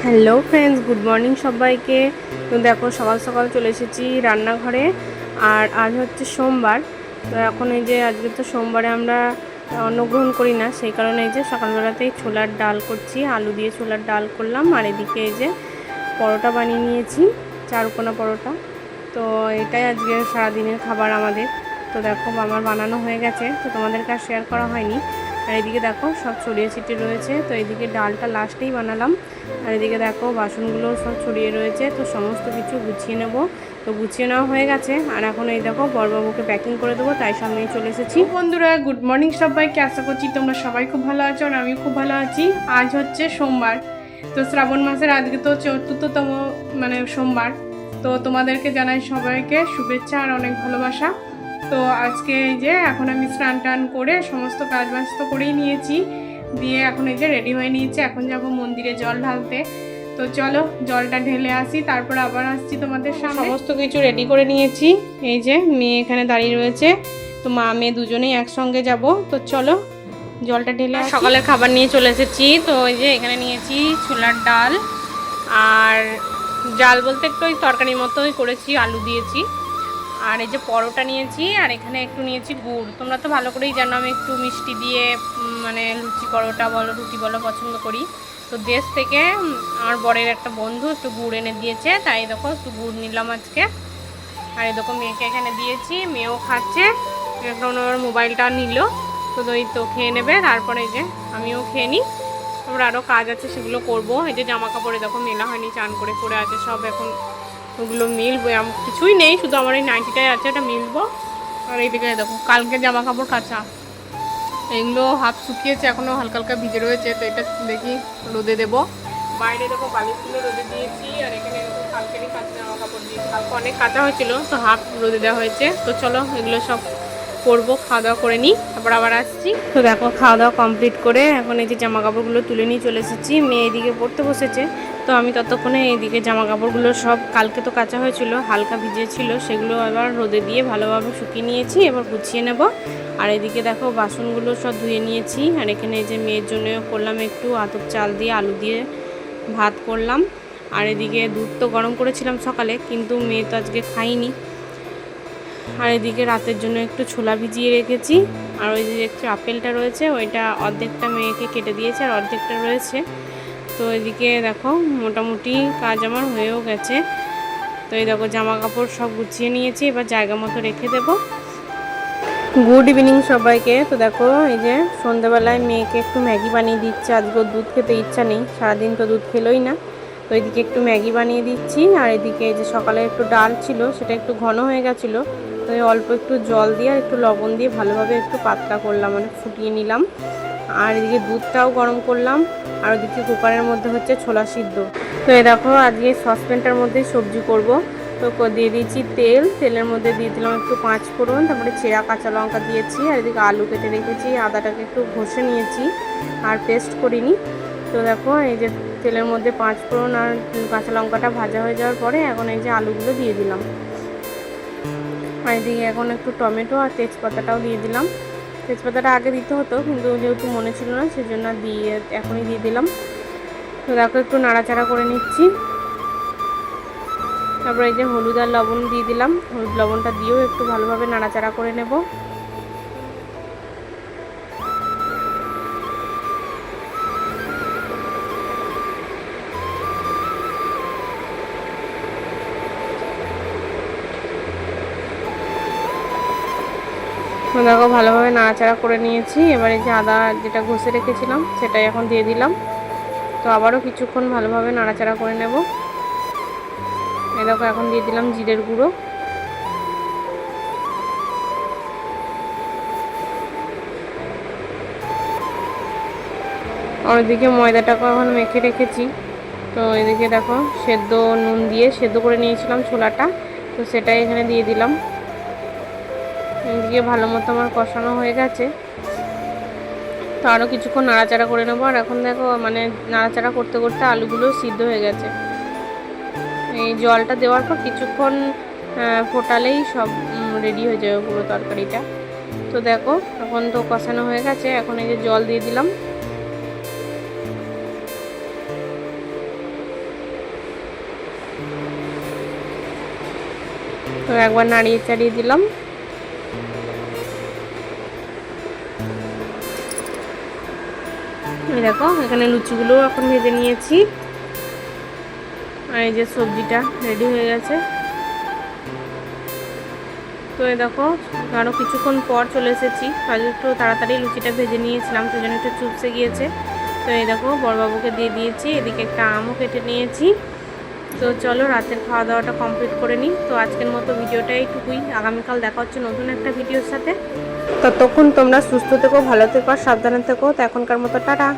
Hello friends, good morning সবাইকে। তো দেখো সকাল সকাল চলে এসেছি রান্নাঘরে। আর আজ হচ্ছে সোমবার। তো এখন এই যে আজকে তো সোমবারে আমরা অন্নগ্রহণ করি না, সেই কারণে এই যে সকালবেলাতেই ছোলার ডাল করছি, আলু দিয়ে ছোলার ডাল করলাম। আর এদিকে এই যে পরোটা বানিয়ে নিয়েছি, চারকোনা পরোটা। তো এটাই আজকে সারাদিনের খাবার আমাদের। তো দেখো আমার বানানো হয়ে গেছে, তো তোমাদেরকে আর শেয়ার করা হয়নি। আর এদিকে দেখো সব ছড়িয়ে ছিটিয়ে রয়েছে, তো এদিকে ডালটা লাস্টেই বানালাম। আর এদিকে দেখো বাসনগুলো সব ছড়িয়ে রয়েছে, তো সমস্ত কিছু গুছিয়ে নেব। তো গুছিয়ে নেওয়া হয়ে গেছে, আর এখন এই দেখো বড়বাবুকে প্যাকিং করে দেবো, তাই সামনেই চলে এসেছি। বন্ধুরা, গুড মর্নিং সবাইকে। আশা করছি তোমরা সবাই খুব ভালো আছো, আর আমিও খুব ভালো আছি। আজ হচ্ছে সোমবার, তো শ্রাবণ মাসের আজকে তো ৪র্থতম সোমবার। তো তোমাদেরকে জানাই সবাইকে শুভেচ্ছা আর অনেক ভালোবাসা। তো আজকে এই যে এখন আমি স্নান টান করে সমস্ত কাজ বাজ তো করেই নিয়েছি, দিয়ে এখন এই যে রেডি হয়ে নিয়েছি, এখন যাব মন্দিরে জল ঢালতে। তো চলো জলটা ঢেলে আসি, তারপর আবার আসছি তোমাদের সামনে। সমস্ত কিছু রেডি করে নিয়েছি, এই যে মেয়ে এখানে দাঁড়িয়ে রয়েছে, তো মা মেয়ে দুজনেই একসঙ্গে যাব। তো চলো জলটা ঢেলে আসি। সকালের খাবার নিয়ে চলে এসেছি, তো এই যে এখানে নিয়েছি ছোলার ডাল, আর ডাল বলতে একটু ওই তরকারির মতোই করেছি, আলু দিয়েছি। আর এই যে পরোটা নিয়েছি, আর এখানে একটু নিয়েছি গুড়। তোমরা তো ভালো করেই জানো আমি একটু মিষ্টি দিয়ে লুচি পরোটা বলো রুটি বলো পছন্দ করি। তো দেশ থেকে আমার বরের একটা বন্ধু একটু গুড় এনে দিয়েছে, তাই দেখো একটু গুড় নিলাম আজকে। আর এই দেখো মেয়েকে এখানে দিয়েছি, মেয়েও খাচ্ছে। এখন ওর মোবাইলটা নিল, তো ওই তো খেয়ে নেবে, তারপরে এই যে আমিও খেয়ে নিই। তারপর আরও কাজ আছে সেগুলো করব। এই যে জামা কাপড়ে দেখো মেলা হয়নি, চান করে পরে আছে সব, এখন ওগুলো মিলবো। কিছুই নেই, শুধু আমার এই নাইটিটাই আছে, এটা মিলবো। আর এইদিকে দেখো কালকে জামা কাপড় কাচা, এগুলো হাফ শুকিয়েছে, এখনও হালকা হালকা ভিজে রয়েছে। তো এটা দেখি রোদে দেবো। বাইরে দেখো বালিশগুলো রোদে দিয়েছি, আর এখানে কালকেরই কাঁচা জামা কাপড় দিয়েছি, কালকে অনেক কাঁচা হয়েছিল, তো হাফ রোদে দেওয়া হয়েছে। তো চলো এগুলো সব করবো, খাওয়া দাওয়া করে নিই, তারপর আবার আসছি। তো দেখো খাওয়া দাওয়া কমপ্লিট করে এখন এই যে জামা কাপড়গুলো তুলে নিয়ে চলে এসেছি, মেয়ে এদিকে পড়তে বসেছে। তো আমি ততক্ষণে এইদিকে জামা কাপড়গুলো সব কালকে তো কাঁচা হয়েছিল, হালকা ভিজেছিল, সেগুলো আবার রোদে দিয়ে ভালোভাবে শুকিয়ে নিয়েছি, এবার গুছিয়ে নেব। আর এদিকে দেখো বাসনগুলো সব ধুয়ে নিয়েছি, আর এখানে এই যে মেয়ের জন্য করলাম একটু আতপ চাল দিয়ে আলু দিয়ে ভাত করলাম। আর এদিকে দুধ তো গরম করেছিলাম সকালে, কিন্তু মেয়ে তো আজকে খাইনি। আর এদিকে রাতের জন্য একটু ছোলা ভিজিয়ে রেখেছি। আর ওই যে একটু আপেলটা রয়েছে, ওইটা অর্ধেকটা মেয়েকে কেটে দিয়েছে, আর অর্ধেকটা রয়েছে। তো এদিকে দেখো মোটামুটি কাজ আমার হয়েও গেছে। তো এই দেখো জামা কাপড় সব গুছিয়ে নিয়েছি, এবার জায়গা মতো রেখে দেবো। গুড ইভিনিং সবাইকে। তো দেখো এই যে সন্ধ্যাবেলায় মেয়েকে একটু ম্যাগি বানিয়ে দিচ্ছে, আজকে দুধ খেতে ইচ্ছা নেই, সারাদিন তো দুধ খেলোই না। তো এদিকে একটু ম্যাগি বানিয়ে দিচ্ছি। আর এদিকে এই যে সকালে একটু ডাল ছিল, সেটা একটু ঘন হয়ে গেছিলো, তো অল্প একটু জল দিয়ে আর একটু লবণ দিয়ে ভালোভাবে একটু পাতলা করলাম, ফুটিয়ে নিলাম। আর এদিকে দুধটাও গরম করলাম, আর ওদিকে কুকারের মধ্যে হচ্ছে ছোলা সিদ্ধ। তো এই দেখো আজকে সসপ্যানটার মধ্যে সবজি করব। তো দিয়ে দিয়েছি তেল, তেলের মধ্যে দিয়ে দিলাম একটু 5 ফোড়ন, তারপরে চেরা কাঁচা লঙ্কা দিয়েছি। আর এদিকে আলু কেটে রেখেছি, আদাটাকে একটু ঘষে নিয়েছি আর পেস্ট করিনি। তো দেখো এই যে তেলের মধ্যে 5 ফোড়ন আর কাঁচা লঙ্কাটা ভাজা হয়ে যাওয়ার পরে এখন এই যে আলুগুলো দিয়ে দিলাম। আর এদিকে এখন একটু টমেটো আর তেজপাতাটাও দিয়ে দিলাম। তেজপাতাটা আগে দিতে হতো, কিন্তু যেহেতু মনে ছিল না সেজন্য এখনই দিয়ে দিলাম। তো দেখো একটু নাড়াচাড়া করে নিচ্ছি। তারপরে এই যে হলুদ আর লবণ দিয়ে দিলাম, হলুদ লবণটা দিয়েও একটু ভালোভাবে নাড়াচাড়া করে নেব। দেখো ভালোভাবে নাড়াচাড়া করে নিয়েছি। এবার এই যে আদা যেটা ঘষে রেখেছিলাম সেটাই এখন দিয়ে দিলাম। তো আবারও কিছুক্ষণ ভালোভাবে নাড়াচাড়া করে নেব। এই দেখো এখন দিয়ে দিলাম জিরের গুঁড়ো। আর ওইদিকে ময়দাটাকে এখন মেখে রেখেছি। তো এদিকে দেখো সেদ্ধ নুন দিয়ে সেদ্ধ করে নিয়েছিলাম ছোলাটা, তো সেটাই এখানে দিয়ে দিলাম। এদিকে ভালো মতো আমার কষানো হয়ে গেছে, তো আরও কিছুক্ষণ নাড়াচাড়া করে নেবো। আর এখন দেখো নাড়াচাড়া করতে করতে আলুগুলো সিদ্ধ হয়ে গেছে। এই জলটা দেওয়ার পর কিছুক্ষণ ফোটালেই সব রেডি হয়ে যাবে পুরো তরকারিটা। তো দেখো এখন তো কষানো হয়ে গেছে, এখন এই যে জল দিয়ে দিলাম। তো একবার নাড়িয়ে চাড়িয়ে দিলাম। এই দেখো এখানে লুচিগুলো এখন ভেজে নিয়েছি, আর এই যে সবজিটা রেডি হয়ে গেছে। তো এই দেখো আরও কিছুক্ষণ পর চলে এসেছি, আজ একটু তাড়াতাড়ি লুচিটা ভেজে নিয়েছিলাম, সেই জন্য একটু চুপসে গিয়েছে। তো এই দেখো বড়বাবুকে দিয়ে দিয়েছি, এদিকে একটা আমও কেটে নিয়েছি। তো চলো রাতের খাওয়া দাওয়াটা কমপ্লিট করে নিই। তো আজকের মতো ভিডিওটা এইটুকুই, আগামীকাল দেখা হচ্ছে নতুন একটা ভিডিওর সাথে। ততক্ষণ তোমরা সুস্থ থেকো, ভালো থেকো আর সাবধানে থেকো। তো এখনকার মতো টাটা।